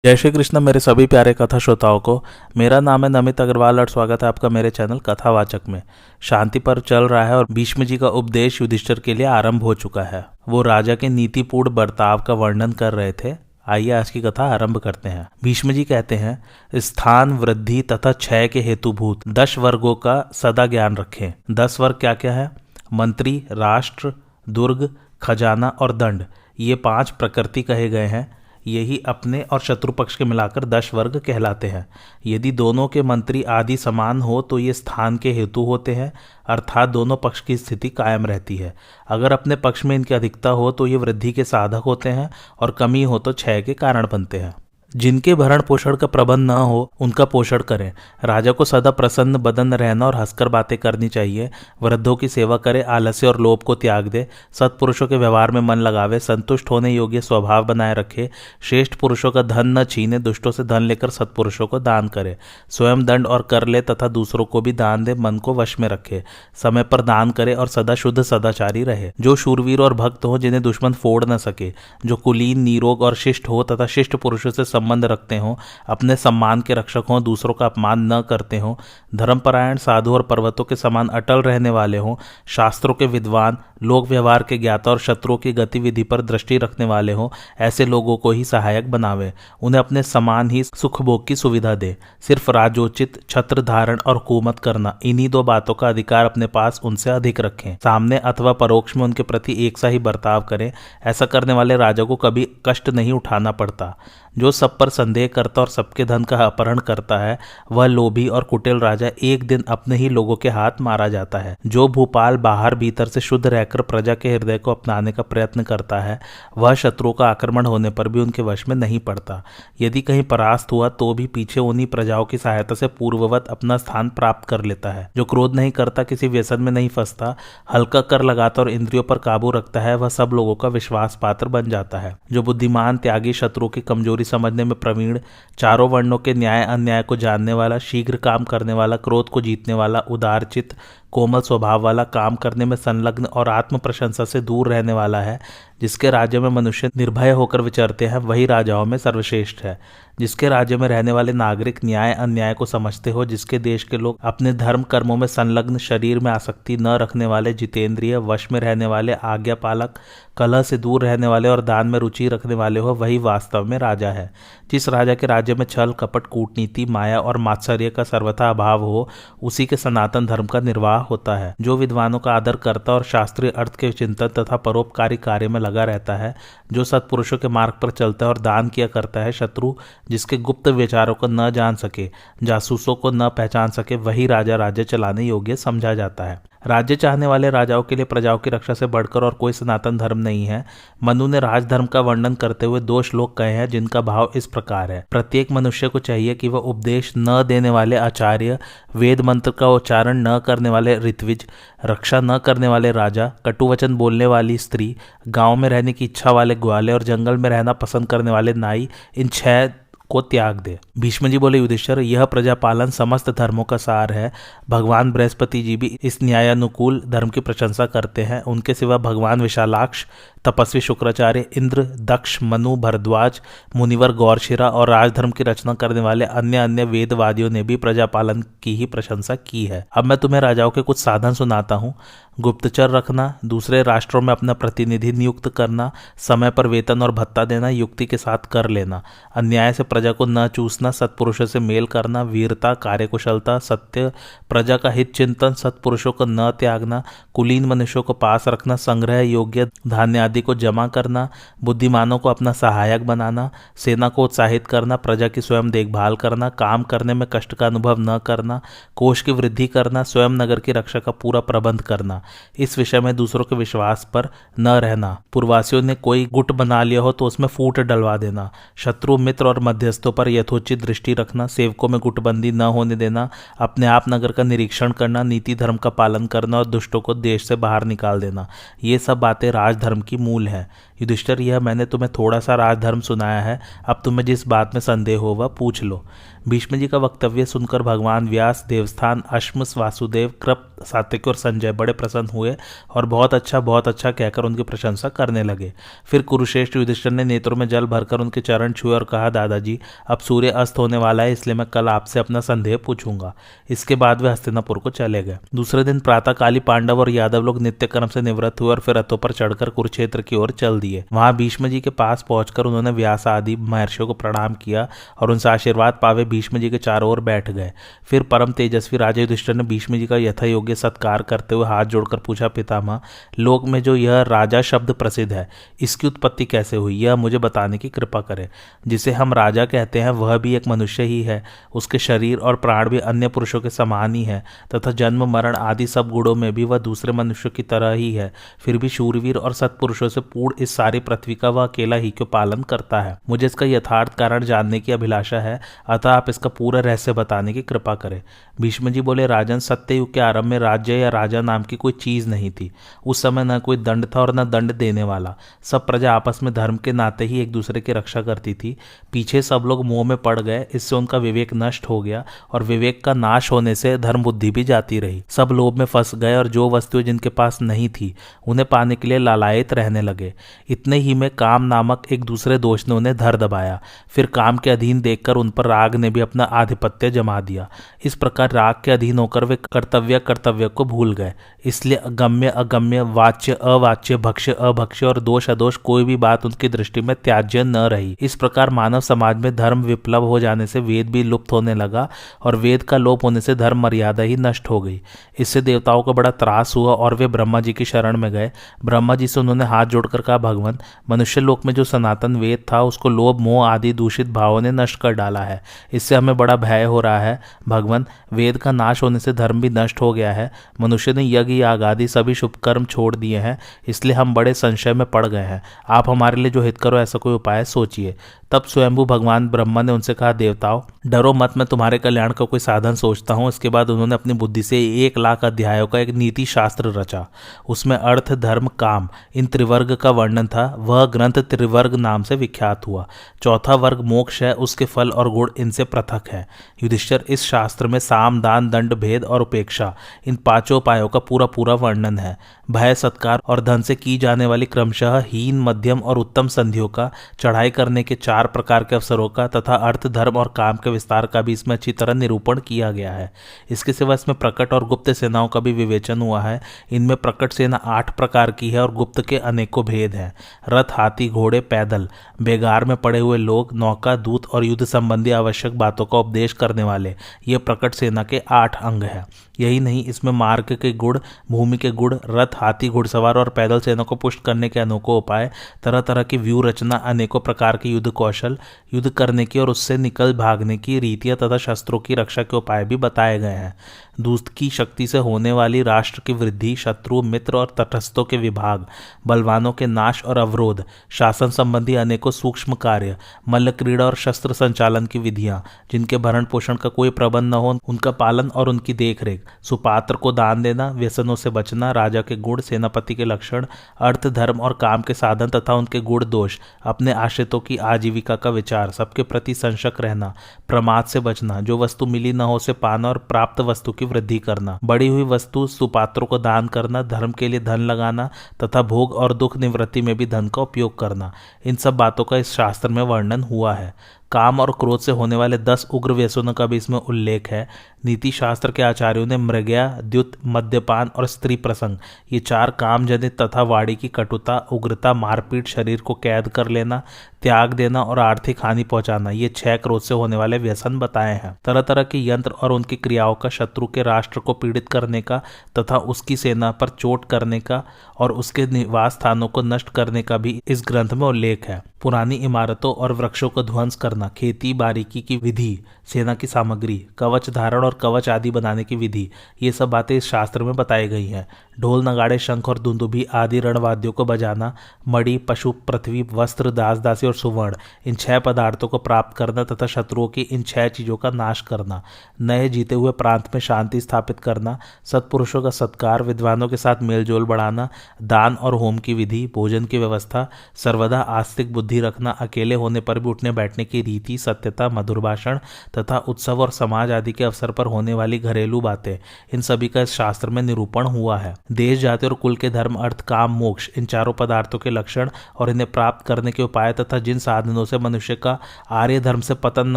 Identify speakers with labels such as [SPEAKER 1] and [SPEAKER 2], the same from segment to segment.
[SPEAKER 1] जय श्री कृष्ण मेरे सभी प्यारे कथा श्रोताओं को। मेरा नाम है नमित अग्रवाल और स्वागत है आपका मेरे चैनल कथावाचक में। शांति पर्व चल रहा है और भीष्म जी का उपदेश युधिष्ठिर के लिए आरंभ हो चुका है। वो राजा के नीतिपूर्ण बर्ताव का वर्णन कर रहे थे। आइए आज की कथा आरंभ करते हैं। भीष्म जी कहते हैं, स्थान वृद्धि तथा क्षय के हेतुभूत 10 वर्गों का सदा ज्ञान रखें। 10 वर्ग क्या क्या है? मंत्री, राष्ट्र, दुर्ग, खजाना और दंड। ये 5 प्रकृति कहे गए हैं। यही अपने और शत्रु पक्ष के मिलाकर 10 वर्ग कहलाते हैं। यदि दोनों के मंत्री आदि समान हो तो ये स्थान के हेतु होते हैं, अर्थात दोनों पक्ष की स्थिति कायम रहती है। अगर अपने पक्ष में इनकी अधिकता हो तो ये वृद्धि के साधक होते हैं और कमी हो तो क्षय के कारण बनते हैं। जिनके भरण पोषण का प्रबंध न हो उनका पोषण करें। राजा को सदा प्रसन्न बदन रहना और हंसकर बातें करनी चाहिए। वृद्धों की सेवा करे, आलस्य और लोभ को त्याग दे, सत्पुरुषों के व्यवहार में मन लगावे, संतुष्ट होने योग्य स्वभाव बनाए रखे, श्रेष्ठ पुरुषों का धन न छीने, दुष्टों से धन लेकर सत्पुरुषों को दान करे, स्वयं दंड और कर ले तथा दूसरों को भी दान दे, मन को वश में रखे, समय पर दान करे और सदा शुद्ध सदाचारी रहे। जो शूरवीर और भक्त हो जिन्हें दुश्मन फोड़ न सके, जो कुलीन, निरोग और शिष्ट हो तथा शिष्ट पुरुषों से संबंध रखते हो, अपने सम्मान के रक्षक हो, दूसरों का अपमान न करते हो, धर्मपरायण, साधु और पर्वतों के समान अटल रहने वाले हो, शास्त्रों के विद्वान, लोक व्यवहार के ज्ञाता और शत्रुओं की गतिविधि पर दृष्टि रखने वाले हो, ऐसे लोगों को ही सहायक बनावे। उन्हें अपने समान ही सुख भोग की सुविधा दे। सिर्फ राजोचित, छत्र धारण और हुकूमत करना, इन्हीं 2 बातों का अधिकार अपने पास उनसे अधिक रखें। सामने अथवा परोक्ष में उनके प्रति एक सा ही बर्ताव करें। ऐसा करने वाले राजा को कभी कष्ट नहीं उठाना पड़ता। जो सब पर संदेह करता और सबके धन का अपहरण करता है, वह लोभी और कुटिल राजा एक दिन अपने ही लोगों के हाथ मारा जाता है। जो भूपाल बाहर भीतर से शुद्ध रहकर प्रजा के हृदय को अपनाने का प्रयत्न करता है, वह शत्रुओं का आक्रमण होने पर भी उनके वश में नहीं पड़ता। यदि कहीं परास्त हुआ तो भी पीछे उन्हीं प्रजाओं की सहायता से पूर्ववत अपना स्थान प्राप्त कर लेता है। जो क्रोध नहीं करता, किसी व्यसन में नहीं फंसता, हल्का कर लगाता और इंद्रियों पर काबू रखता है, वह सब लोगों का विश्वास पात्र बन जाता है। जो बुद्धिमान, त्यागी, शत्रुओं की कमजोरी समझने में प्रवीण, चारों वर्णों के न्याय अन्याय को जानने वाला, शीघ्र काम करने वाला, क्रोध को जीतने वाला, उदारचित, कोमल स्वभाव वाला, काम करने में संलग्न और आत्म प्रशंसा से दूर रहने वाला है, जिसके राज्य में मनुष्य निर्भय होकर विचरते हैं, वही राजाओं में सर्वश्रेष्ठ है। जिसके राज्य में रहने वाले नागरिक न्याय अन्याय को समझते हो, जिसके देश के लोग अपने धर्म कर्मों में संलग्न, शरीर में आसक्ति न रखने वाले, जितेंद्रिय, वश में रहने वाले, आज्ञा पालक, कलह से दूर रहने वाले और दान में रुचि रखने वाले हो, वही वास्तव में राजा है। जिस राजा के राज्य में छल, कपट, कूटनीति, माया और मात्सर्य का सर्वथा अभाव हो, उसी के सनातन धर्म का निर्वाह होता है। जो विद्वानों का आदर करता और शास्त्रीय अर्थ के चिंतन तथा परोपकारी कार्य में लगा रहता है, जो सत्पुरुषों के मार्ग पर चलता है और दान किया करता है, शत्रु जिसके गुप्त विचारों को न जान सके, जासूसों को न पहचान सके, वही राजा राज्य चलाने योग्य समझा जाता है। राज्य चाहने वाले राजाओं के लिए प्रजाओं की रक्षा से बढ़कर और कोई सनातन धर्म नहीं है। मनु ने राजधर्म का वर्णन करते हुए 2 श्लोक कहे हैं, जिनका भाव इस प्रकार है। प्रत्येक मनुष्य को चाहिए कि वह उपदेश न देने वाले आचार्य, वेद मंत्र का उच्चारण न करने वाले ऋत्विज, रक्षा न करने वाले राजा, कटुवचन बोलने वाली स्त्री, गांव में रहने की इच्छा वाले ग्वाले और जंगल में रहना पसंद करने वाले नाई, इन 6 को त्याग दे। भीष्म जी बोले, युधिष्ठिर, यह प्रजापालन समस्त धर्मों का सार है। भगवान बृहस्पति जी भी इस न्यायानुकूल धर्म की प्रशंसा करते हैं। उनके सिवा भगवान विशालाक्ष, तपस्वी शुक्राचार्य, इंद्र, दक्ष, मनु, भरद्वाज, मुनिवर गौरशिरा और राजधर्म की रचना करने वाले अन्य वेदवादियों ने भी प्रजापालन की ही प्रशंसा की है। अब मैं तुम्हें राजाओं के कुछ साधन सुनाता हूँ। गुप्तचर रखना, दूसरे राष्ट्रों में अपना प्रतिनिधि नियुक्त करना, समय पर वेतन और भत्ता देना, युक्ति के साथ कर लेना, अन्याय से प्रजा को न चूसना, सत्पुरुषों से मेल करना, वीरता, कार्यकुशलता, सत्य, प्रजा का हित चिंतन, सत्पुरुषों को न त्यागना, कुलीन मनुष्यों को पास रखना, संग्रह योग्य धान्य आदि को जमा करना, बुद्धिमानों को अपना सहायक बनाना, सेना को उत्साहित करना, प्रजा की स्वयं देखभाल करना, काम करने में कष्ट का अनुभव न करना, कोष की वृद्धि करना, स्वयं नगर की रक्षा का पूरा प्रबंध करना, इस विषय में दूसरों के विश्वास पर न रहना, पूर्ववासियों ने कोई गुट बना लिया हो तो उसमें फूट डलवा देना, शत्रु, मित्र और मध्यस्थों पर यथोचित दृष्टि रखना, सेवकों में गुटबंदी न होने देना, अपने आप नगर का निरीक्षण करना, नीति धर्म का पालन करना और दुष्टों को देश से बाहर निकाल देना, ये सब बातें राजधर्म की मूल है। युधिष्ठिर, यह मैंने तुम्हें थोड़ा सा राजधर्म सुनाया है, अब तुम्हें जिस बात में संदेह हो वह पूछ लो। भीष्म जी का वक्तव्य सुनकर भगवान व्यास, देवस्थान, अश्म, वासुदेव, कृप, सात्विक और संजय बड़े प्रसन्न हुए और बहुत अच्छा कहकर उनकी प्रशंसा करने लगे। फिर कुरुश्रेष्ठ युधिष्ठिर ने नेत्रों में जल भरकर उनके चरण छुए और कहा, दादाजी, अब सूर्य अस्त होने वाला है, इसलिए मैं कल आपसे अपना संदेह पूछूंगा। इसके बाद वे हस्तिनापुर को चले गए। दूसरे दिन प्रातःकाली पांडव और यादव लोग नित्य कर्म से निवृत्त हुए और फिर रथों पर चढ़कर कुरुक्षेत्र की ओर चल दिए। वहां भीष्म जी के पास पहुंचकर उन्होंने व्यास आदि महर्षियों को प्रणाम किया और उनसे आशीर्वाद पावे भीष्म जी के चारों ओर बैठ गए। फिर परम तेजस्वी राजा युधिष्ठिर ने भीष्म जी का यथा योग्य सत्कार करते हुए हाथ जोड़कर पूछा, पितामह, लोक में जो यह राजा शब्द प्रसिद्ध है, इसकी उत्पत्ति कैसे हुई, यह मुझे बताने की कृपा करें। जिसे हम राजा कहते हैं वह भी एक मनुष्य ही है, उसके शरीर और प्राण भी अन्य पुरुषों के समान ही है तथा जन्म मरण आदि सब गुणों में भी वह दूसरे मनुष्यों की तरह ही है। फिर भी शूरवीर और सत्पुरुषों से पूर्ण इस सारी पृथ्वी का वह अकेला ही क्यों पालन करता है। मुझे इसका यथार्थ कारण जानने की अभिलाषा है, अतः आप इसका पूरा रहस्य बताने की कृपा करें। भीष्म जी बोले, राजन, सत्ययुग के आरंभ में राज्य या राजा नाम की कोई चीज नहीं थी। उस समय न कोई दंड था और न दंड देने वाला। सब प्रजा आपस में धर्म के नाते ही एक दूसरे की रक्षा करती थी। पीछे सब लोग मोह में पड़ गए, इससे उनका विवेक नष्ट हो गया और विवेक का नाश होने से धर्म बुद्धि भी जाती रही। सब लोभ में फंस गए और जो वस्तुएं जिनके पास नहीं थी उन्हें पाने के लिए लालायित रहने लगे। इतने ही में काम नामक एक दूसरे दोष ने उन्हें धर दबाया। फिर काम के अधीन देखकर उन पर राग ने भी अपना आधिपत्य जमा दिया। इस प्रकार राग के अधीन होकर वे कर्तव्य को भूल गए। इसलिए गम्य अगम्य, वाच्य अवाच्य, भक्ष्य अभक्ष्य और दोष अदोष कोई भी बात उनकी दृष्टि में त्याज्य न रही। इस प्रकार मानव समाज में धर्म विप्लव हो जाने से वेद भी लुप्त होने लगा और वेद का लोप होने से धर्म मर्यादा ही नष्ट हो गई। इससे देवताओं को बड़ा त्रास हुआ और वे ब्रह्मा जी की शरण में गए। ब्रह्मा जी से उन्होंने हाथ जोड़कर कहा, भगवान, मनुष्य लोक में जो सनातन वेद था उसको लोभ मोह आदि दूषित भावों ने नष्ट कर डाला है। इससे हमें बड़ा भय हो रहा है। भगवान, वेद का नाश होने से धर्म भी नष्ट हो गया है। मनुष्य ने यज्ञ याग आदि सभी शुभ कर्म छोड़ दिए हैं, इसलिए हम बड़े संशय में पड़ गए हैं। आप हमारे लिए जो हित करो ऐसा कोई उपाय सोचिए। तब स्वयंभू भगवान ब्रह्मा ने उनसे कहा, देवताओं, डरो मत, मैं तुम्हारे कल्याण का कोई साधन सोचता हूँ। इसके बाद उन्होंने अपनी बुद्धि से 1,00,000 अध्यायों का एक नीति शास्त्र रचा। उसमें अर्थ, धर्म, काम इन त्रिवर्ग का वर्णन था। वह ग्रंथ त्रिवर्ग नाम से विख्यात हुआ। चौथा वर्ग मोक्ष है, उसके फल और गुण इनसे पृथक है। युधिष्ठिर, इस शास्त्र में साम, दान, दंड, भेद और उपेक्षा इन 5 उपायों का पूरा वर्णन है। भय, सत्कार और धन से की जाने वाली क्रमशः हीन, मध्यम और उत्तम संधियों का, चढ़ाई करने के 4 प्रकार के अवसरों का तथा अर्थ, धर्म और काम के विस्तार का भी इसमें अच्छी तरह निरूपण किया गया है। इसके सिवा इसमें प्रकट और गुप्त सेनाओं का भी विवेचन हुआ है। इनमें प्रकट सेना 8 प्रकार की है और गुप्त के अनेकों भेद हैं। रथ, हाथी, घोड़े, पैदल, बेगार में पड़े हुए लोग, नौका, दूत और युद्ध संबंधी आवश्यक बातों का उपदेश करने वाले, ये प्रकट सेना के 8 अंग हैं। यही नहीं, इसमें मार्ग के गुण, भूमि के गुण, रथ, हाथी, घुड़सवार और पैदल सेना को पुष्ट करने के अनोखो उपाय, तरह तरह की व्यू रचना, अनेकों प्रकार के युद्ध कौशल, युद्ध करने की और उससे निकल भागने की रीतियां तथा शस्त्रों की रक्षा के उपाय भी बताए गए हैं। दूत की शक्ति से होने वाली राष्ट्र की वृद्धि, शत्रु, मित्र और तटस्थों के विभाग, बलवानों के नाश और अवरोध, शासन संबंधी अनेकों सूक्ष्म कार्य, मल्ल क्रीड़ा और शस्त्र संचालन की विधियां, जिनके भरण पोषण का कोई प्रबंध न हो उनका पालन और उनकी देखरेख, सुपात्र को दान देना, व्यसनों से बचना, राजा के गुण, सेनापति के लक्षण, अर्थ, धर्म और काम के साधन तथा उनके गुण दोष, अपने आश्रितों की आजीविका का विचार, सबके प्रति संशक रहना, प्रमाद से बचना, जो वस्तु मिली न हो उसे पाना और प्राप्त वस्तु की वृद्धि करना, बढ़ी हुई वस्तु सुपात्रों को दान करना, धर्म के लिए धन लगाना तथा भोग और दुख निवृत्ति में भी धन का उपयोग करना, इन सब बातों का इस शास्त्र में वर्णन हुआ है। काम और क्रोध से होने वाले 10 उग्र व्यसनों का भी इसमें उल्लेख है। नीति शास्त्र के आचार्यों ने मृगया, द्युत, मद्यपान और स्त्री प्रसंग, ये 4 काम जनित तथा वाणी की कटुता, उग्रता, मारपीट, शरीर को कैद कर लेना, त्याग देना और आर्थिक हानि पहुंचाना, ये 6 क्रोध से होने वाले व्यसन बताए हैं। तरह तरह के यंत्र और उनकी क्रियाओं का, शत्रु के राष्ट्र को पीड़ित करने का तथा उसकी सेना पर चोट करने का और उसके निवास स्थानों को नष्ट करने का भी इस ग्रंथ में उल्लेख है। पुरानी इमारतों और वृक्षों को ध्वंस करना, खेती बारीकी की विधि, सेना की सामग्री, कवच धारण और कवच आदि बनाने की विधि, ये सब बातें इस शास्त्र में बताई गई हैं। ढोल, नगाड़े, शंख और दुंदुभी आदि रणवाद्यों को बजाना, मणि, पशु, पृथ्वी, वस्त्र, दास दासी और सुवर्ण, इन 6 पदार्थों को प्राप्त करना तथा शत्रुओं की इन 6 चीजों का नाश करना, नए जीते हुए प्रांत में शांति स्थापित करना, सत्पुरुषों का सत्कार, विद्वानों के साथ मेलजोल बढ़ाना, दान और होम की विधि, भोजन की व्यवस्था, सर्वदा आस्तिक बुद्धि रखना, अकेले होने पर भी उठने बैठने की रीति, सत्यता, मधुर भाषण तथा उत्सव और समाज आदि के अवसर पर होने वाली घरेलू बातें, इन सभी का इस शास्त्र में निरूपण हुआ है। देश, जाति और कुल के धर्म, अर्थ, काम, मोक्ष, इन चारों पदार्थों के लक्षण और इन्हें प्राप्त करने के उपाय तथा जिन साधनों से मनुष्य का आर्य धर्म से पतन न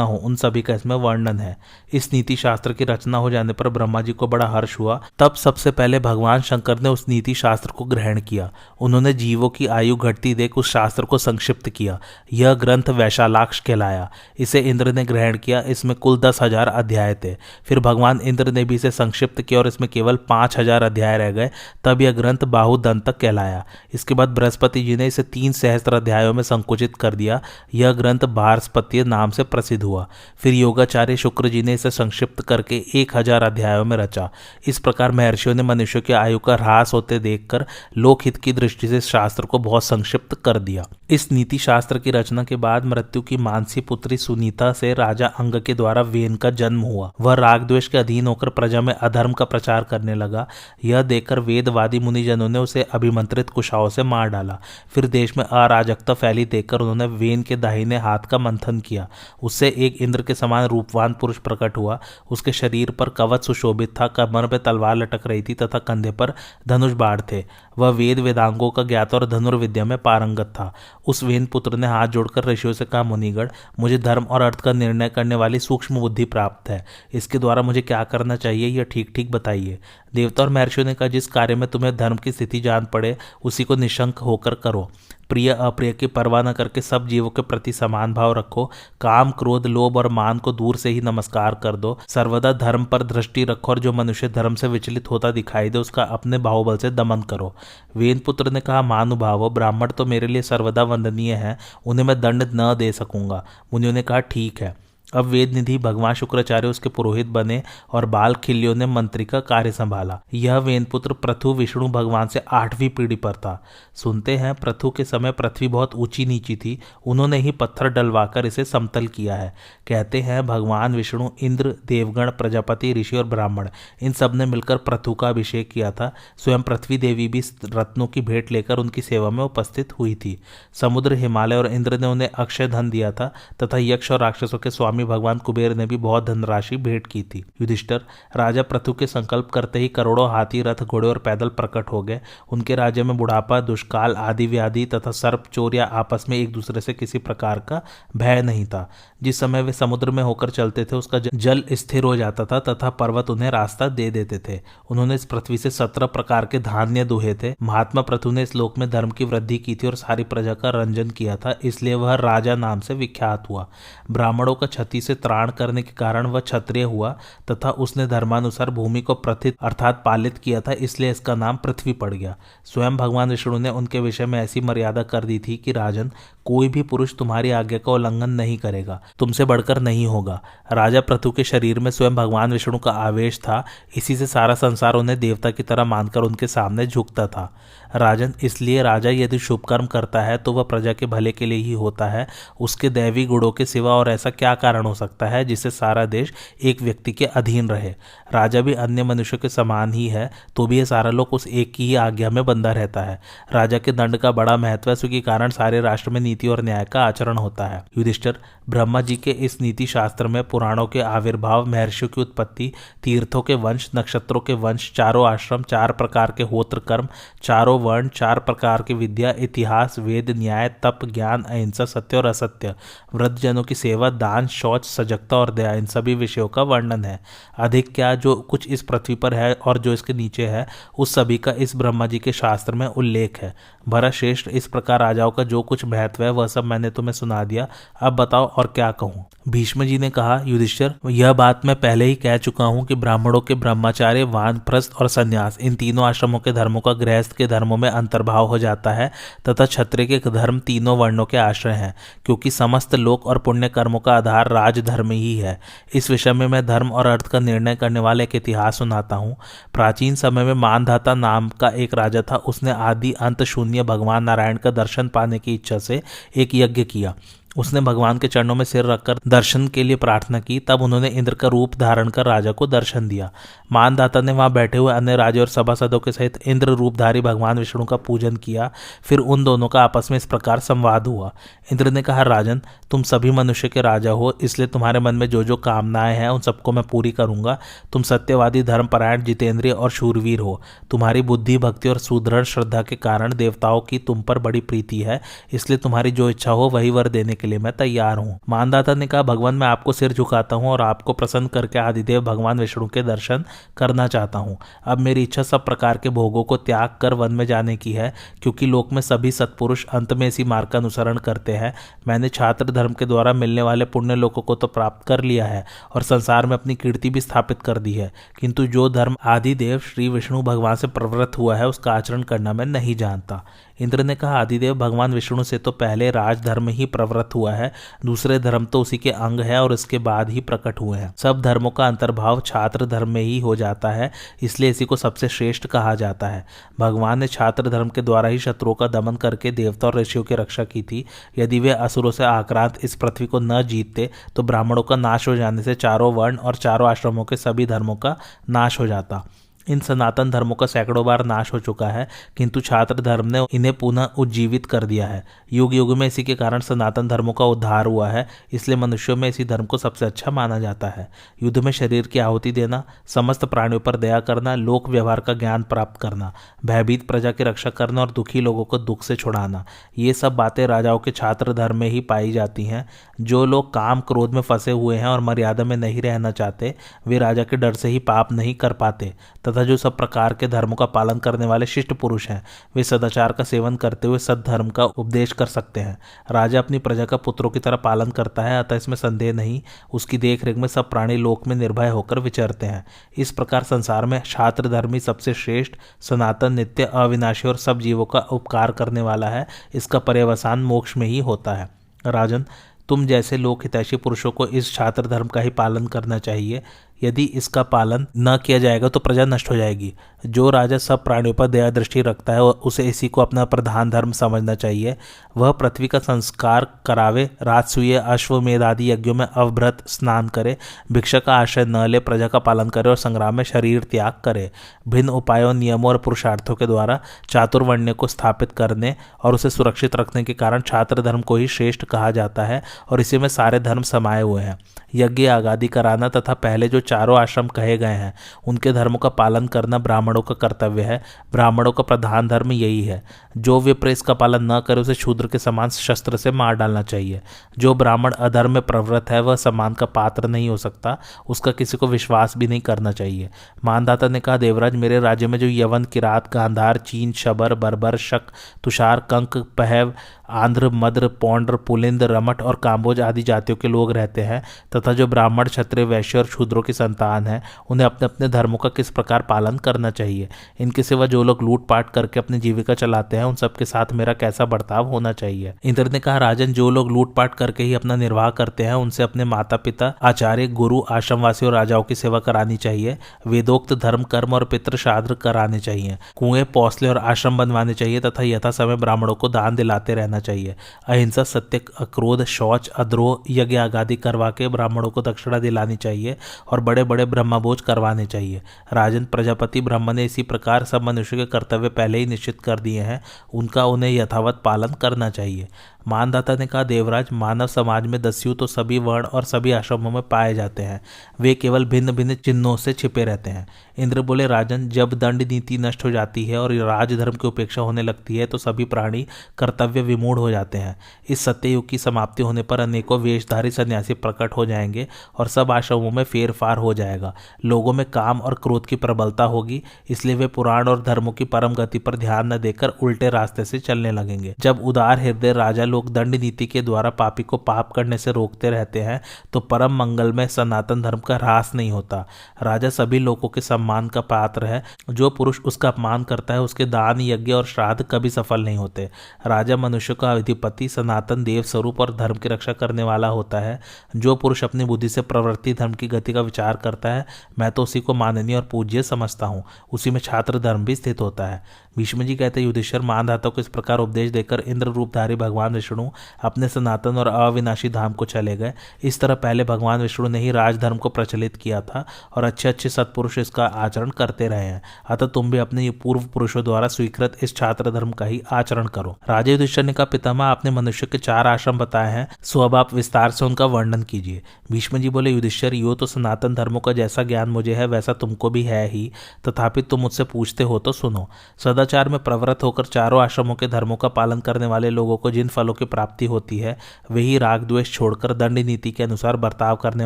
[SPEAKER 1] हो, उन सभी का इसमें वर्णन है। इस नीति शास्त्र की रचना हो जाने पर ब्रह्मा जी को बड़ा हर्ष हुआ। तब सबसे पहले भगवान शंकर ने उस नीति शास्त्र को ग्रहण किया। उन्होंने जीवों की आयु घटती देख उस शास्त्र को संक्षिप्त किया। यह ग्रंथ वैशालाक्ष कहलाया। इसे इंद्र ने ग्रहण किया। इसमें कुल 10,000 अध्याय थे। फिर भगवान इंद्र ने भी इसे संक्षिप्त किया और इसमें केवल 5,000 अध्याय रह गए। तब यह ग्रंथ बाहुदंतक कहलाया। इसके बाद बृहस्पति जी ने इसे 3 सहस्त्र अध्यायों में संकुचित कर दिया। यह ग्रंथ बृहस्पति नाम से प्रसिद्ध हुआ। फिर योगाचार्य शुक्र जी ने इसे संक्षिप्त करके 1,000 अध्यायों में रचा। इस प्रकार महर्षियों ने मनुष्य की आयु का ह्रास होते देखकर लोकहित की दृष्टि से शास्त्र को बहुत संक्षिप्त कर दिया। इस नीति शास्त्र की रचना के बाद मृत्यु की मानसी पुत्री सुनीता से राजा अंग के द्वारा वेन का जन्म हुआ। वह राग द्वेष के अधीन होकर प्रजा में अधर्म का प्रचार करने लगा। यह देखकर वेदवादी मुनिजनों ने उसे अभिमंत्रित कुशाओं से मार डाला। फिर देश में अराजकता फैली देखकर उन्होंने वेन के दाहिने हाथ का मंथन किया। उससे एक इंद्र के समान रूपवान पुरुष प्रकट हुआ। उसके शरीर पर कवच सुशोभित था, कमर में तलवार लटक रही थी तथा कंधे पर धनुष बाण थे। वह वेद वेदांगों का ज्ञाता और धनुर्विद्या में पारंगत था। उस वेन पुत्र ने हाथ जोड़कर ऋषियों से कहा, मुनिगण, मुझे धर्म और अर्थ का निर्णय करने वाली सूक्ष्म बुद्धि प्राप्त है। इसके द्वारा मुझे क्या करना चाहिए, यह ठीक ठीक बताइए। देवता और महर्षियों ने कहा, जिस कार्य में तुम्हें धर्म की स्थिति जान पड़े उसी को निशंक होकर करो। प्रिय अप्रिय की परवाह न करके सब जीवों के प्रति समान भाव रखो। काम, क्रोध, लोभ और मान को दूर से ही नमस्कार कर दो। सर्वदा धर्म पर दृष्टि रखो और जो मनुष्य धर्म से विचलित होता दिखाई दे उसका अपने बाहुबल से दमन करो। वेन पुत्र ने कहा, महानुभावो, ब्राह्मण तो मेरे लिए सर्वदा वंदनीय है, उन्हें मैं दंड न दे सकूंगा। मुनियों ने कहा, ठीक है। अब वेद निधि भगवान शुक्राचार्य उसके पुरोहित बने और बाल खिल्लियों ने मंत्री का कार्य संभाला। यह वेनपुत्र पृथु विष्णु भगवान से 8वीं पीढ़ी पर था। सुनते हैं, पृथु के समय पृथ्वी बहुत ऊंची नीची थी। उन्होंने ही पत्थर डलवाकर इसे समतल किया है। कहते हैं भगवान विष्णु, इंद्र, देवगण, प्रजापति, ऋषि और ब्राह्मण इन सब ने मिलकर पृथु का अभिषेक किया था। स्वयं पृथ्वी देवी भी रत्नों की भेंट लेकर उनकी सेवा में उपस्थित हुई थी। समुद्र, हिमालय और इंद्र ने उन्हें अक्षय धन दिया था तथा यक्ष और राक्षसों के स्वामी भगवान कुबेर ने भी बहुत धनराशि भेंट की थी। युधिष्ठिर, राजा पृथु के संकल्प करते ही करोड़ों हाथी, रथ, घोड़े और पैदल प्रकट हो गए। उनके राज्य में बुढ़ापा, दुष्काल, आदि व्याधि तथा सर्प, चोर या आपस में एक दूसरे से किसी प्रकार का भय नहीं था। जिस समय वे समुद्र में होकर चलते थे उसका जल स्थिर हो जाता था तथा पर्वत उन्हें रास्ता दे देते थे। उन्होंने इस पृथ्वी से 17 प्रकार के धान्य दुहे थे। महात्मा पृथु ने इस लोक में धर्म की वृद्धि की थी और सारी प्रजा का रंजन किया था, इसलिए वह राजा नाम से विख्यात हुआ। ब्राह्मणों का क्षति से त्राण करने के कारण वह क्षत्रिय हुआ तथा उसने धर्मानुसार भूमि को प्रथित अर्थात पालित किया था, इसलिए इसका नाम पृथ्वी पड़ गया। स्वयं भगवान विष्णु ने उनके विषय में ऐसी मर्यादा कर दी थी कि राजन, कोई भी पुरुष तुम्हारी आज्ञा का उल्लंघन नहीं करेगा, तुमसे बढ़कर नहीं होगा। राजा पृथु के शरीर में स्वयं भगवान विष्णु का आवेश था, इसी से सारा संसार उन्हें देवता की तरह मानकर उनके सामने झुकता था। राजन, इसलिए राजा यदि शुभ कर्म करता है तो वह प्रजा के भले के लिए ही होता है। उसके दैवी गुणों के सिवा और ऐसा क्या कारण हो सकता है जिससे सारा देश एक व्यक्ति के अधीन रहे। राजा भी अन्य मनुष्यों के समान ही है, तो भी यह सारा लोग उस एक की ही आज्ञा में बंधा रहता है। राजा के दंड का बड़ा महत्व है, इसके कारण सारे राष्ट्र में नीति और न्याय का आचरण होता है। युधिष्ठिर, ब्रह्मा जी के इस नीति शास्त्र में पुराणों के आविर्भाव, महर्षियों की उत्पत्ति, तीर्थों के वंश, नक्षत्रों के वंश, चारों आश्रम, 4 प्रकार के होत्र कर्म, चारों वर्ण, 4 प्रकार की विद्या, इतिहास, वेद, न्याय, तप, ज्ञान, अहिंसा, सत्य और असत्य, वृद्धजनों की सेवा, दान, शौच, सजगता और दया, इन सभी विषयों का वर्णन है। अधिक क्या, जो कुछ इस पृथ्वी पर है और जो इसके नीचे है, उस सभी का इस ब्रह्मा जी के शास्त्र में उल्लेख है। भरत श्रेष्ठ, इस प्रकार राजाओं का जो कुछ महत्व है वह सब मैंने तुम्हें सुना दिया। अब बताओ और क्या कहूँ। भीष्म जी ने कहा, युधिष्ठिर, यह बात मैं पहले ही कह चुका हूँ कि ब्राह्मणों के ब्रह्मचार्य, वानप्रस्थ और संन्यास, इन तीनों आश्रमों के धर्मों का गृहस्थ के धर्मों में अंतर्भाव हो जाता है तथा क्षत्रिय के धर्म तीनों वर्णों के आश्रय हैं, क्योंकि समस्त लोक और पुण्य कर्मों का आधार राजधर्म ही है। इस विषय में मैं धर्म और अर्थ का निर्णय करने वाले एक इतिहास सुनाता हूँ। प्राचीन समय में मानधाता नाम का एक राजा था। उसने आदि अंत शून्य मुनि ने भगवान नारायण का दर्शन पाने की इच्छा से एक यज्ञ किया। उसने भगवान के चरणों में सिर रखकर दर्शन के लिए प्रार्थना की। तब उन्होंने इंद्र का रूप धारण कर राजा को दर्शन दिया। मानदाता ने वहां बैठे हुए अन्य राजे और सभासदों के सहित इंद्र रूपधारी भगवान विष्णु का पूजन किया। फिर उन दोनों का आपस में इस प्रकार संवाद हुआ। इंद्र ने कहा, राजन, तुम सभी मनुष्य के राजा हो, इसलिए तुम्हारे मन में जो जो कामनाएं हैं उन सबको मैं पूरी करूंगा। तुम सत्यवादी, धर्मपरायण, जितेंद्रिय और शूरवीर हो। तुम्हारी बुद्धि, भक्ति और सुदृढ़ श्रद्धा के कारण देवताओं की तुम पर बड़ी प्रीति है, इसलिए तुम्हारी जो इच्छा हो वही वर देने के लिए मैं तैयार हूँ। मानदाता ने कहा, भगवान, मैं आपको सिर झुकाता हूँ और आपको प्रसन्न करके आदिदेव भगवान विष्णु के दर्शन करना चाहता हूँ। अब मेरी इच्छा सब प्रकार के भोगों को त्याग कर वन में जाने की है, क्योंकि लोक में सभी सत्पुरुष अंत में इसी मार्ग का अनुसरण करते हैं। मैंने छात्र धर्म के द्वारा मिलने वाले पुण्य लोकों को तो प्राप्त कर लिया है और संसार में अपनी कीर्ति भी स्थापित कर दी है, किंतु जो धर्म आदिदेव श्री विष्णु भगवान से प्रवृत्त हुआ है उसका आचरण करना मैं नहीं जानता। इंद्र ने कहा, आदिदेव भगवान विष्णु से तो पहले राजधर्म ही प्रवृत्त हुआ है, दूसरे धर्म तो उसी के अंग है और इसके बाद ही प्रकट हुए हैं। सब धर्मों का अंतर्भाव छात्र धर्म में ही हो जाता है, इसलिए इसी को सबसे श्रेष्ठ कहा जाता है। भगवान ने छात्र धर्म के द्वारा ही शत्रुओं का दमन करके देवता और ऋषियों की रक्षा की थी। यदि वे असुरों से आक्रांत इस पृथ्वी को न जीतते तो ब्राह्मणों का नाश हो जाने से चारों वर्ण और चारों आश्रमों के सभी धर्मों का नाश हो जाता। इन सनातन धर्मों का सैकड़ों बार नाश हो चुका है, किंतु छात्र धर्म ने इन्हें पुनः उज्जीवित कर दिया है। युग युग में इसी के कारण सनातन धर्मों का उद्धार हुआ है, इसलिए मनुष्यों में इसी धर्म को सबसे अच्छा माना जाता है। युद्ध में शरीर की आहुति देना, समस्त प्राणियों पर दया करना, लोक व्यवहार का ज्ञान प्राप्त करना, भयभीत प्रजा की रक्षा करना और दुखी लोगों को दुख से छुड़ाना, ये सब बातें राजाओं के छात्र धर्म में ही पाई जाती हैं। जो लोग काम क्रोध में फंसे हुए हैं और मर्यादा में नहीं रहना चाहते, वे राजा के डर से ही पाप नहीं कर पाते, तथा जो सब प्रकार के धर्मों का पालन करने वाले शिष्ट पुरुष हैं, वे सदाचार का सेवन करते हुए सद्धर्म का उपदेश कर सकते हैं। राजा अपनी प्रजा का पुत्रों की तरह पालन करता है, अतः इसमें संदेह नहीं। उसकी देखरेख में सब प्राणी लोक में निर्भय होकर विचरते हैं। इस प्रकार संसार में छात्र धर्म ही सबसे श्रेष्ठ, सनातन, नित्य, अविनाशी और सब जीवों का उपकार करने वाला है। इसका पर्यवसान मोक्ष में ही होता है। राजन, तुम जैसे लोक हितैषी पुरुषों को इस छात्र धर्म का ही पालन करना चाहिए। यदि इसका पालन न किया जाएगा तो प्रजा नष्ट हो जाएगी। जो राजा सब प्राणियों पर दया दृष्टि रखता है उसे इसी को अपना प्रधान धर्म समझना चाहिए। वह पृथ्वी का संस्कार करावे, राजसूय, अश्वमेध आदि यज्ञों में अवभृत स्नान करे, भिक्षा का आश्रय न ले, प्रजा का पालन करे और संग्राम में शरीर त्याग करे। भिन्न उपायों, नियमों और पुरुषार्थों के द्वारा चातुर्वर्ण्य को स्थापित करने और उसे सुरक्षित रखने के कारण छात्र धर्म को ही श्रेष्ठ कहा जाता है और इसी में सारे धर्म समाये हुए हैं। यज्ञ आगादि कराना तथा पहले जो चारों आश्रम कहे गए हैं उनके धर्मों का पालन करना ब्राह्मणों का कर्तव्य है। ब्राह्मणों का प्रधान धर्म यही है। जो विप्र इसका पालन न करे उसे शूद्र के समान शस्त्र से मार डालना चाहिए। जो ब्राह्मण अधर्म में प्रवृत्त है वह सम्मान का पात्र नहीं हो सकता, उसका किसी को विश्वास भी नहीं करना चाहिए। मानदाता ने कहा, देवराज, मेरे राज्य में जो यवन, किरात, गांधार, चीन, शबर, बर्बर, शक, तुषार, कंक, पहव, आंध्र, मद्र, पौंड्र, पुलिंद, रमठ और काम्बोज आदि जातियों के लोग रहते हैं तथा जो ब्राह्मण, क्षत्रिय, वैश्य और शूद्रों की संतान है उन्हें अपने अपने धर्मों का किस प्रकार पालन करना चाहिए। इनके सिवा जो लोग लूटपाट करके अपनी जीविका चलाते हैं उन सबके साथ मेरा कैसा बर्ताव होना चाहिए। इंद्र ने कहा, राजन, जो लोग लूटपाट करके ही अपना निर्वाह करते हैं उनसे अपने माता पिता, आचार्य, गुरु, आश्रमवासी और राजाओं की सेवा करानी चाहिए। वेदोक्त धर्म, कर्म और पितृ श्राद्ध कराने चाहिए। कुएं, पौसले और आश्रम बनवाने चाहिए तथा यथा समय ब्राह्मणों को दान दिलाते रहना चाहिए। अहिंसा, सत्य, अक्रोध, शौच, अद्रोह, यज्ञ आगादि करवा के ब्राह्मणों को दक्षिणा दिलानी चाहिए और बड़े बड़े ब्रह्मभोज करवाने चाहिए। राजन, प्रजापति ब्रह्म ने इसी प्रकार सब मनुष्य के कर्तव्य पहले ही निश्चित कर दिए हैं, उनका उन्हें यथावत पालन करना चाहिए। मानदाता ने कहा, देवराज, मानव समाज में दस्यु तो सभी वर्ण और सभी आश्रमों में पाए जाते हैं, वे केवल भिन्न भिन्न चिन्हों से छिपे रहते हैं। इंद्र बोले, राजन, जब दंड नीति नष्ट हो जाती है और राजधर्म की उपेक्षा होने लगती है तो सभी प्राणी कर्तव्य विमूढ़ हो जाते हैं। इस सत्ययुग की समाप्ति होने पर अनेकों वेशधारी सन्यासी प्रकट हो जाएंगे और सब आश्रमों में फेरफार हो जाएगा। लोगों में काम और क्रोध की प्रबलता होगी, इसलिए वे पुराण और धर्मों की परम गति पर ध्यान न देकर उल्टे रास्ते से चलने लगेंगे। जब उदार हृदय राजा लोग दंड नीति के द्वारा पापी को पाप करने से रोकते रहते हैं तो परम मंगल में सनातन धर्म का ह्रास नहीं होता। राजा सभी लोगों के सम्मान का पात्र है। जो पुरुष उसका अपमान करता है उसके दान, यज्ञ और श्राद्ध कभी सफल नहीं होते। राजा मनुष्य का अधिपति, सनातन देव स्वरूप और धर्म की रक्षा करने वाला होता है। जो पुरुष अपनी बुद्धि से प्रवृत्ति धर्म की गति का विचार करता है, मैं तो उसी को माननीय और पूज्य समझता हूँ। उसी में छात्र धर्म भी स्थित होता है। भीष्म जी कहते हैं, युधिष्ठिर, मानधाता को इस प्रकार उपदेश देकर इंद्र रूपधारी भगवान विष्णु अपने सनातन और अविनाशी धाम को चले गए। इस तरह पहले भगवान विष्णु ने ही राजधर्म को प्रचलित किया था और अच्छे अच्छे सत्पुरुष इसका आचरण करते रहे हैं। अतः तुम भी अपने पूर्व पुरुषों द्वारा स्वीकृत इस छात्र धर्म का ही आचरण करो। राजा युधिष्ठिर ने कहा, पितामह, आपने मनुष्य के 4 आश्रम बताए हैं, सो अब आप विस्तार से उनका वर्णन कीजिए। भीष्म जी बोले, युधिष्ठिर, यो तो सनातन धर्मों का जैसा ज्ञान मुझे है वैसा तुमको भी है ही, तथापि तुम मुझसे पूछते हो तो सुनो। सदाचार में प्रवृत्त होकर चारों आश्रमों के धर्मों का पालन करने वाले लोगों को जिन फलों की प्राप्ति होती है वही राग द्वेष छोड़कर दंड नीति के अनुसार बर्ताव करने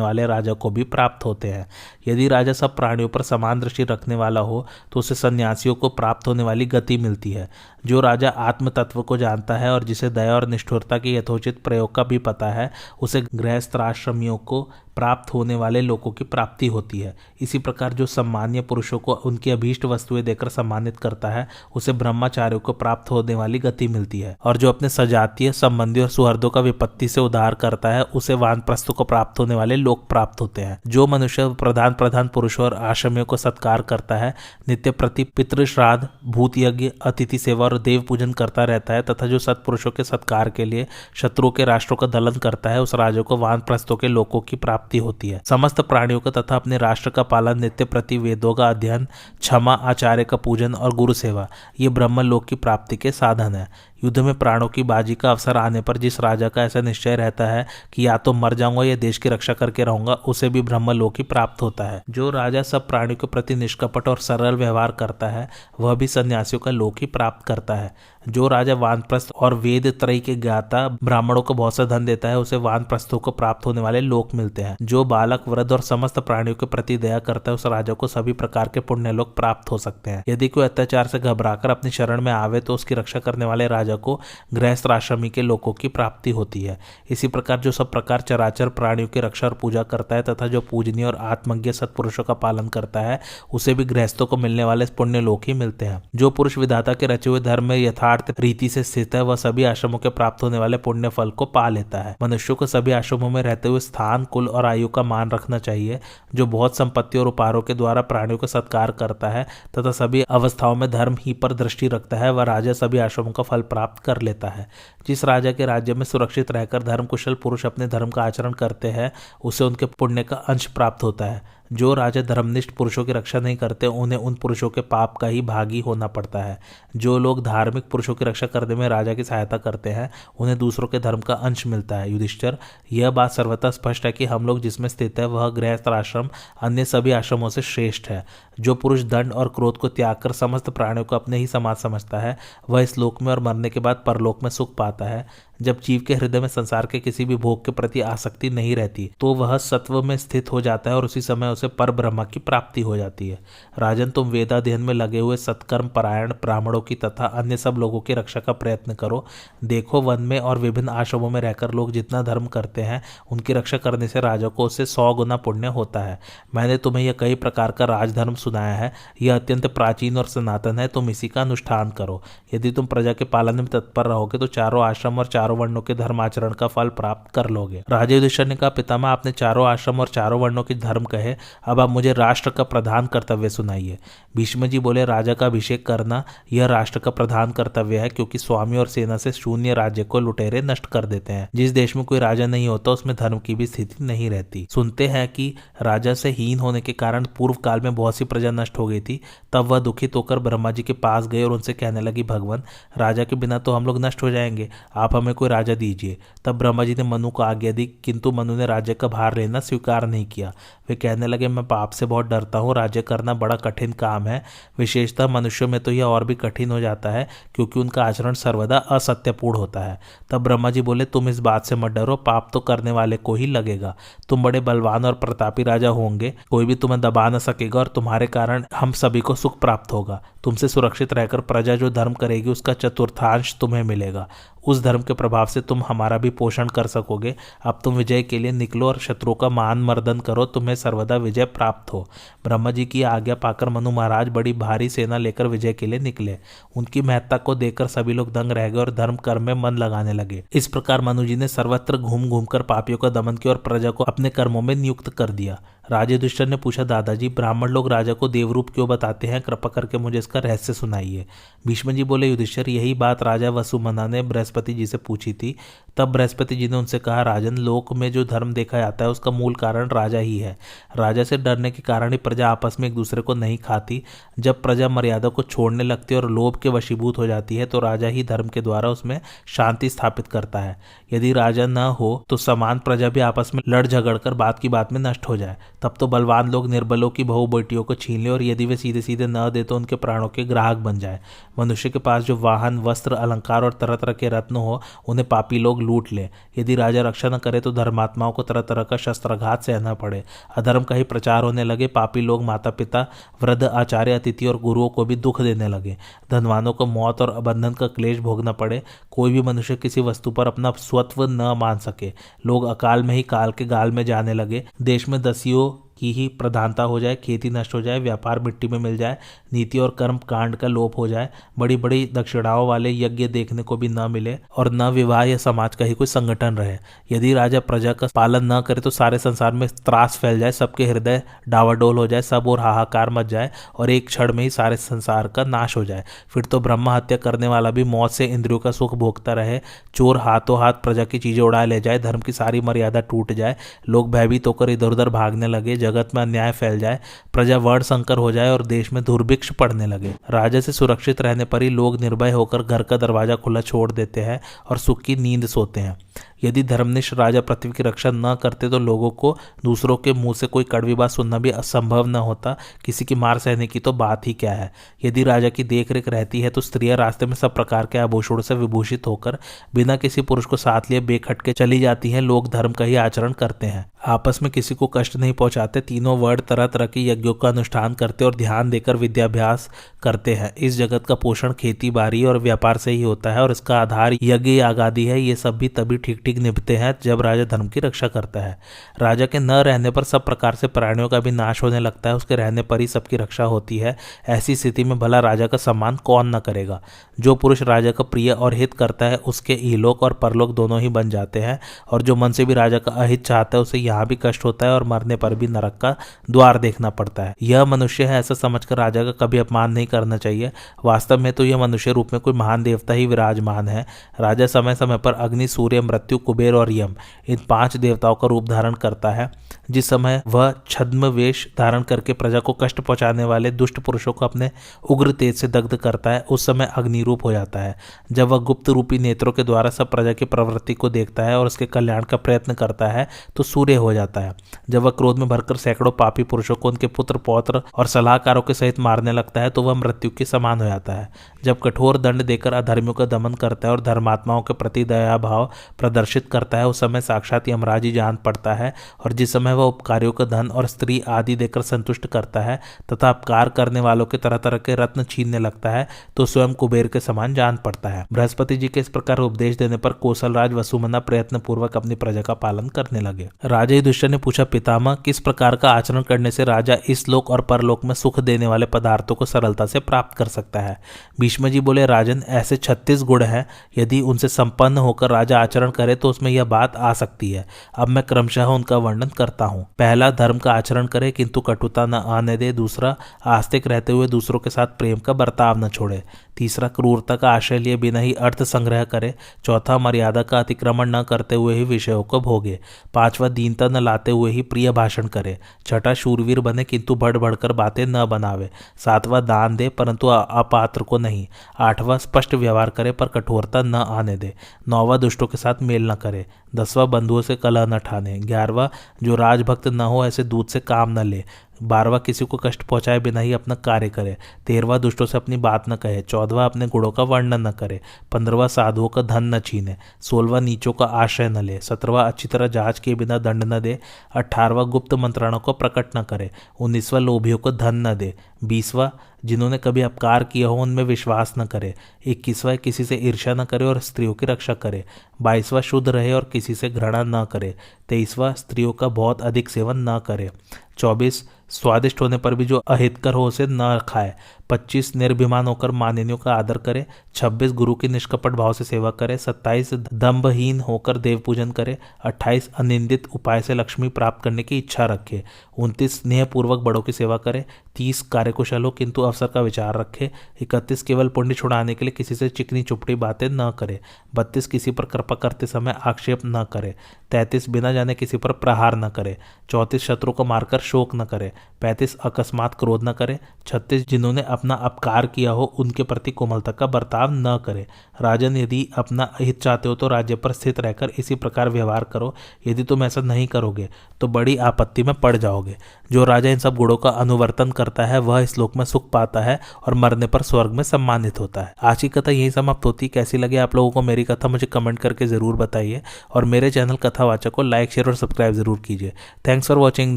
[SPEAKER 1] वाले राजा को भी प्राप्त होते हैं। यदि राजा सब प्राणियों पर समान दृष्टि रखने वाला हो तो उसे सन्यासियों को प्राप्त होने वाली गति मिलती है। जो राजा आत्म तत्व को जानता है और जिसे दया और निष्ठुरता के यथोचित प्रयोग का भी पता है, उसे गृहस्थाश्रमियों को प्राप्त होने वाले लोगों की प्राप्ति होती है। इसी प्रकार जो सम्मान्य पुरुषों को उनकी अभीष्ट वस्तुएं देकर सम्मानित करता है, उसे ब्रह्मचारियों को प्राप्त होने वाली गति मिलती है। और जो अपने सजातीय संबंधी और सुहृदों का विपत्ति से उद्धार करता है, उसे वानप्रस्थों को प्राप्त होने वाले लोग प्राप्त होते हैं। जो मनुष्य प्रधान प्रधान पुरुषों और आश्रमियों को सत्कार करता है, नित्य प्रति पितृश्राद्ध, भूत यज्ञ, अतिथि सेवा और देव पूजन करता रहता है, तथा जो सत्पुरुषों के सत्कार के लिए शत्रुओं के राष्ट्रों का दलन करता है, उस राजा को वानप्रस्थों के लोगों की प्राप्ति होती है। समस्त प्राणियों का तथा अपने राष्ट्र का पालन, नित्य प्रति वेदों का अध्ययन, क्षमा, आचार्य का पूजन और गुरु सेवा, ये ब्रह्मलोक की प्राप्ति के साधन है। युद्ध में प्राणों की बाजी का अवसर आने पर जिस राजा का ऐसा निश्चय रहता है कि या तो मर जाऊंगा या देश की रक्षा करके रहूंगा, उसे भी ब्रह्मलोक ही प्राप्त होता है। जो राजा सब प्राणियों के प्रति निष्कपट और सरल व्यवहार करता है, वह भी सन्यासियों का लोक ही प्राप्त करता है। जो राजा वानप्रस्थ और वेद त्रयी के ज्ञाता ब्राह्मणों को बहुत सा धन देता है, उसे वानप्रस्थों को प्राप्त होने वाले लोक मिलते हैं। जो बालक, वृद्ध और समस्त प्राणियों के प्रति दया करता है, उस राजा को सभी प्रकार के पुण्य लोक प्राप्त हो सकते हैं। यदि कोई अत्याचार से घबराकर अपनी शरण में आवे तो उसकी रक्षा करने वाले राजा को गृहस्थ आश्रमी के लोकों की प्राप्ति होती है। इसी प्रकार जो सब प्रकार चराचर प्राणियों की रक्षा और पूजा करता है तथा जो पूजनीय और आत्मज्ञ सत्पुरुषों का पालन करता है, उसे भी गृहस्थों को मिलने वाले पुण्य लोक ही मिलते हैं। जो पुरुष विधाता के रचे हुए धर्म में यथार्थ रीति से स्थित है, वह सभी आश्रमों के प्राप्त होने वाले पुण्य फल को पा लेता है। मनुष्यों को सभी आश्रमों में रहते हुए स्थान, कुल और आयु का मान रखना चाहिए। जो बहुत संपत्ति और उपहारों के द्वारा प्राणियों का सत्कार करता है तथा सभी अवस्थाओं में धर्म ही पर दृष्टि रखता है, वह राजा सभी आश्रमों का फल प्राप्त कर लेता है। जिस राजा के राज्य में सुरक्षित रहकर धर्म कुशल पुरुष अपने धर्म का आचरण करते हैं, उसे उनके पुण्य का अंश प्राप्त होता है। जो राजा धर्मनिष्ठ पुरुषों की रक्षा नहीं करते, उन्हें उन पुरुषों के पाप का ही भागी होना पड़ता है। जो लोग धार्मिक पुरुषों की रक्षा करने में राजा की सहायता करते हैं, उन्हें दूसरों के धर्म का अंश मिलता है। युधिष्ठिर, यह बात सर्वथा स्पष्ट है कि हम लोग जिसमें स्थित है वह गृहस्थ आश्रम अन्य सभी आश्रमों से श्रेष्ठ है। जो पुरुष दंड और क्रोध को त्याग कर समस्त प्राणियों को अपने ही समाज समझता है, वह इस लोक में और मरने के बाद परलोक में सुख पाता है। जब जीव के हृदय में संसार के किसी भी भोग के प्रति आसक्ति नहीं रहती, तो वह सत्व में स्थित हो जाता है और उसी समय उसे पर ब्रह्म की प्राप्ति हो जाती है। राजन, तुम वेदाध्ययन में लगे हुए सत्कर्म परायण ब्राह्मणों की तथा अन्य सब लोगों की रक्षा का प्रयत्न करो। देखो, वन में और विभिन्न आश्रमों में रहकर लोग जितना धर्म करते हैं, उनकी रक्षा करने से राजा को उससे 100 गुना पुण्य होता है। मैंने तुम्हें यह कई प्रकार का राजधर्म सुनाया है। यह अत्यंत प्राचीन और सनातन है। तुम इसी का अनुष्ठान करो। यदि तुम प्रजा के पालन में तत्पर रहोगे तो चारों आश्रम और चारों वर्णों के धर्म आचरण का फल प्राप्त कर लोगे। राजा युधिष्ठिर ने कहा, पितामह, आपने चारों आश्रम और चारों वर्णों के धर्म कहे, अब आप मुझे राष्ट्र का प्रधान कर्तव्य सुनाइए। भीष्म जी बोले, राजा का अभिषेक करना यह राष्ट्र का प्रधान कर्तव्य है, क्योंकि स्वामी और सेना से शून्य राज्य को लुटेरे नष्ट कर देते हैं। जिस देश में कोई राजा नहीं होता, उसमें धर्म की भी स्थिति नहीं रहती। सुनते हैं कि राजा से हीन होने के कारण पूर्व काल में बहुत सी प्रजा नष्ट हो गई थी। तब वह दुखित होकर ब्रह्मा जी के पास गए और उनसे कहने लगी, भगवान, राजा के बिना तो हम लोग नष्ट हो जाएंगे, आप हमें कोई राजा दीजिए। तब ब्रह्मा जी ने मनु को आज्ञा दी, किंतु मनु ने राज्य का भार लेना स्वीकार नहीं किया। वे कहने लगे, मैं पाप से बहुत डरता हूँ, राज्य करना बड़ा कठिन काम है। विशेषतः मनुष्यों में तो यह और भी कठिन हो जाता है, क्योंकि उनका आचरण सर्वदा असत्यपूर्ण होता है। तब ब्रह्मा जी बोले, तुम इस बात से मत डरो, पाप तो करने वाले को ही लगेगा। तुम बड़े बलवान और प्रतापी राजा होंगे, कोई भी तुम्हें दबा न सकेगा और तुम्हारे कारण हम सभी को सुख प्राप्त होगा। तुमसे सुरक्षित रहकर प्रजा जो धर्म करेगी उसका चतुर्थांश तुम्हें मिलेगा। उस धर्म के प्रभाव से तुम हमारा भी पोषण कर सकोगे। अब तुम विजय के लिए निकलो और शत्रुओं का मान मर्दन करो, तुम्हें सर्वदा विजय प्राप्त हो। ब्रह्मा जी की आज्ञा पाकर मनु महाराज बड़ी भारी सेना लेकर विजय के लिए निकले। उनकी महत्ता को देखकर सभी लोग दंग रह गए और धर्म कर्म में मन लगाने लगे। इस प्रकार मनु जी ने सर्वत्र घूम घूम कर पापियों का दमन किया और प्रजा को अपने कर्मों में नियुक्त कर दिया। राजा युधिष्ठिर ने पूछा, दादाजी ब्राह्मण लोग राजा को देवरूप क्यों बताते हैं? कृपा करके मुझे इसका रहस्य सुनाइए। भीष्म जी बोले, युधिष्ठिर यही बात राजा वसुमना ने बृहस्पति जी से पूछी थी। तब बृहस्पति जी ने उनसे कहा, राजन, लोक में जो धर्म देखा जाता है उसका मूल कारण राजा ही है। राजा से डरने के कारण ही प्रजा आपस में एक दूसरे को नहीं खाती। जब प्रजा मर्यादा को छोड़ने लगती है और लोभ के वशीभूत हो जाती है तो राजा ही धर्म के द्वारा उसमें शांति स्थापित करता है। यदि राजा न हो तो समान प्रजा भी आपस में लड़ झगड़ कर बात की बात में नष्ट हो जाए। तब तो बलवान लोग निर्बलों की बहु बेटियों को छीन ले और यदि वे सीधे सीधे न दे तो उनके प्राणों के ग्राहक बन जाए। मनुष्य के पास जो वाहन, वस्त्र, अलंकार और तरह तरह के रत्न हो उन्हें पापी लोग लूट ले। यदि राजा रक्षा न करे तो धर्मात्माओं को तरह तरह का शस्त्राघात सहना पड़े। अधर्म का ही प्रचार होने लगे। पापी लोग माता पिता, वृद्ध, आचार्य, अतिथि और गुरुओं को भी दुख देने लगे। धनवानों को मौत और बंधन का क्लेश भोगना पड़े। कोई भी मनुष्य किसी वस्तु पर अपना स्वत्व न मान सके। लोग अकाल में ही काल के गाल में जाने लगे। देश में दस्युओं की ही प्रधानता हो जाए, खेती नष्ट हो जाए, व्यापार मिट्टी में मिल जाए, नीति और कर्म कांड का लोप हो जाए, बड़ी बड़ी दक्षिणाओं वाले यज्ञ देखने को भी न मिले और न विवाह या समाज का ही कोई संगठन रहे। यदि राजा प्रजा का पालन न करे तो सारे संसार में त्रास फैल जाए, सबके हृदय डावाडोल हो जाए, सब और हाहाकार मच जाए और एक क्षण में ही सारे संसार का नाश हो जाए। फिर तो ब्रह्म हत्या करने वाला भी मौत से इंद्रियों का सुख भोगता रहे। चोर हाथों हाथ प्रजा की चीजें उड़ा ले जाए, धर्म की सारी मर्यादा टूट जाए, लोग भयभीत होकर इधर उधर भागने लगे, जगत में अन्याय फैल जाए, प्रजा वर्ण संकर हो जाए और देश में दुर्भिक्ष पड़ने लगे। राजा से सुरक्षित रहने पर ही लोग निर्भय होकर घर का दरवाजा खुला छोड़ देते हैं और सुख की नींद सोते हैं। यदि धर्मनिष्ठ राजा पृथ्वी की रक्षा न करते तो लोगों को दूसरों के मुंह से कोई कड़वी बात सुनना भी असंभव न होता। किसी की मार सहने की तो बात ही क्या है। यदि राजा की देखरेख रहती है तो स्त्रियां रास्ते में सब प्रकार के आभूषणों से विभूषित होकर बिना किसी पुरुष को साथ लिए बेखटके चली जाती हैं। लोग धर्म का ही आचरण करते हैं, आपस में किसी को कष्ट नहीं पहुंचाते। तीनों वर्ण तरह तरह के यज्ञों का अनुष्ठान करते और ध्यान देकर विद्याभ्यास करते हैं। इस जगत का पोषण खेती बाड़ी और व्यापार से ही होता है और इसका आधार यज्ञ आगादी है। ये सब भी तभी ठीक ठीक निभते हैं जब राजा धर्म की रक्षा करता है। राजा के न रहने पर सब प्रकार से प्राणियों का भी नाश होने लगता है, उसके रहने पर ही सबकी रक्षा होती है। ऐसी स्थिति में भला राजा का सम्मान कौन न करेगा। जो पुरुष राजा का प्रिय और हित करता है उसके इहलोक और परलोक दोनों ही बन जाते हैं, और जो मन से भी राजा का अहित चाहता है उसे यहाँ भी कष्ट होता है और मरने पर भी नरक का द्वार देखना पड़ता है। यह मनुष्य है ऐसा समझकर राजा का कभी अपमान नहीं करना चाहिए। वास्तव में तो यह मनुष्य रूप में कोई महान देवता ही विराजमान है। राजा समय समय पर अग्नि, सूर्य, मृत्यु, कुबेर और यम इन 5 देवताओं का रूप धारण करता है। जिस समय वह छद्म वेश धारण करके प्रजा को कष्ट पहुंचाने वाले दुष्ट पुरुषों को अपने उग्र तेज से दग्ध करता है उस समय अग्नि रूप हो जाता है। जब वह गुप्त रूपी नेत्रों के द्वारा सब प्रजा की प्रवृत्ति को देखता है और उसके कल्याण का प्रयत्न करता है तो सूर्य हो जाता है। जब वह क्रोध में भरकर सैकड़ों पापी पुरुषों को उनके पुत्र पौत्र और सलाहकारों के सहित मारने लगता है तो वह मृत्यु के समान हो जाता है। जब कठोर दंड देकर अधर्मियों का दमन करता है और धर्मात्माओं के प्रति दया भाव प्रदर्शित करता है उस समय साक्षात यमराज ही जान पड़ता है। और जिस समय वह उपकारियों का धन और स्त्री आदि देकर संतुष्ट करता है तथा अपकार करने वालों के तरह तरह के रत्न छीनने लगता है तो स्वयं कुबेर के समान जान पड़ता है। बृहस्पति जी के इस प्रकार उपदेश देने पर कौशलराज वसुमना प्रयत्न पूर्वक अपनी प्रजा का पालन करने लगे। राजा युधिष्ठिर ने पूछा, पितामह, किस प्रकार का आचरण करने से राजा इस लोक और परलोक में सुख देने वाले पदार्थों को सरलता से प्राप्त कर सकता है? भीष्म जी बोले, राजन, ऐसे 36 गुण हैं, यदि उनसे संपन्न होकर राजा आचरण करे तो उसमें यह बात आ सकती है। अब मैं क्रमशः उनका वर्णन करता हूँ। पहला, धर्म का आचरण करे किंतु कटुता न आने दे। दूसरा, आस्तिक रहते हुए दूसरों के साथ प्रेम का बर्ताव न छोड़े। तीसरा, क्रूरता का आश्रय लिए बिना ही अर्थ संग्रह करे। चौथा, मर्यादा का अतिक्रमण न करते हुए ही विषयों को भोगे। पांचवा, दीनता न लाते हुए ही प्रिय भाषण करे। छठा, शूरवीर बने किंतु बढ़ बढ़कर बातें न बनावे। सातवां, दान दे परंतु अपात्र को नहीं। आठवां, स्पष्ट व्यवहार करे पर कठोरता न आने दे। नौवां, दुष्टों के साथ मेल न करे। 10वां, बंधुओं से कलह न ठाने। 11वां, जो राजभक्त न हो ऐसे दूत से काम न ले। 12वां, किसी को कष्ट पहुंचाए बिना ही अपना कार्य करे। 13वां, दुष्टों से अपनी बात न कहे। 14वां, अपने गुणों का वर्णन न करे। 15वां, साधुओं का धन न छीने। 16वां, नीचों का आश्रय न ले। 17वां, अच्छी तरह जांच किए बिना दंड न दे। 18वां, गुप्त मंत्रणाओं को प्रकट न करे। 19वां, लोभियों को धन न दे। 20वां, जिन्होंने कभी अपकार किया हो उनमें विश्वास न करे। 21वां, किसी से ईर्ष्या न करे और स्त्रियों की रक्षा करे। 22वां, शुद्ध रहे और किसी से घृणा न करे। 23वां, स्त्रियों का बहुत अधिक सेवन न करे। 24, स्वादिष्ट होने पर भी जो अहितकर हो उसे न खाए। 25, निर्भिमान होकर मानिनियों का आदर करे। 26, गुरु की निष्कपट भाव से सेवा करे। 27, दंभहीन होकर देव पूजन करे। 28, अनिंदित उपाय से लक्ष्मी प्राप्त करने की इच्छा रखे। 29, स्नेहपूर्वक बड़ों की सेवा करे। 30, कार्यकुशल हो किंतु अवसर का विचार रखे। 31, केवल पुण्य छुड़ाने के लिए किसी से चिकनी चुपड़ी बातें न करे। 32, किसी पर कृपा करते समय आक्षेप न करे। 33, बिना जाने किसी पर प्रहार न करे। 34, शत्रु को मारकर शोक न करे। 35, अकस्मात क्रोध न करे। 36, जिन्होंने अपना अपकार किया हो उनके प्रति कोमलता का बर्ताव न करे। राजन, यदि अपना हित चाहते हो तो राज्य पर स्थित रहकर इसी प्रकार व्यवहार करो। यदि तुम ऐसा नहीं करोगे तो बड़ी आपत्ति में पड़ जाओगे। जो राजा इन सब गुणों का अनुवर्तन करता है वह इस श्लोक में सुख पाता है और मरने पर स्वर्ग में सम्मानित होता है। आज की कथा यही समाप्त होती। कैसी लगी आप लोगों को मेरी कथा मुझे कमेंट करके जरूर बताइए और मेरे चैनल कथावाचक को लाइक शेयर और सब्सक्राइब जरूर कीजिए। Thanks for watching.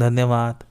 [SPEAKER 1] धन्यवाद।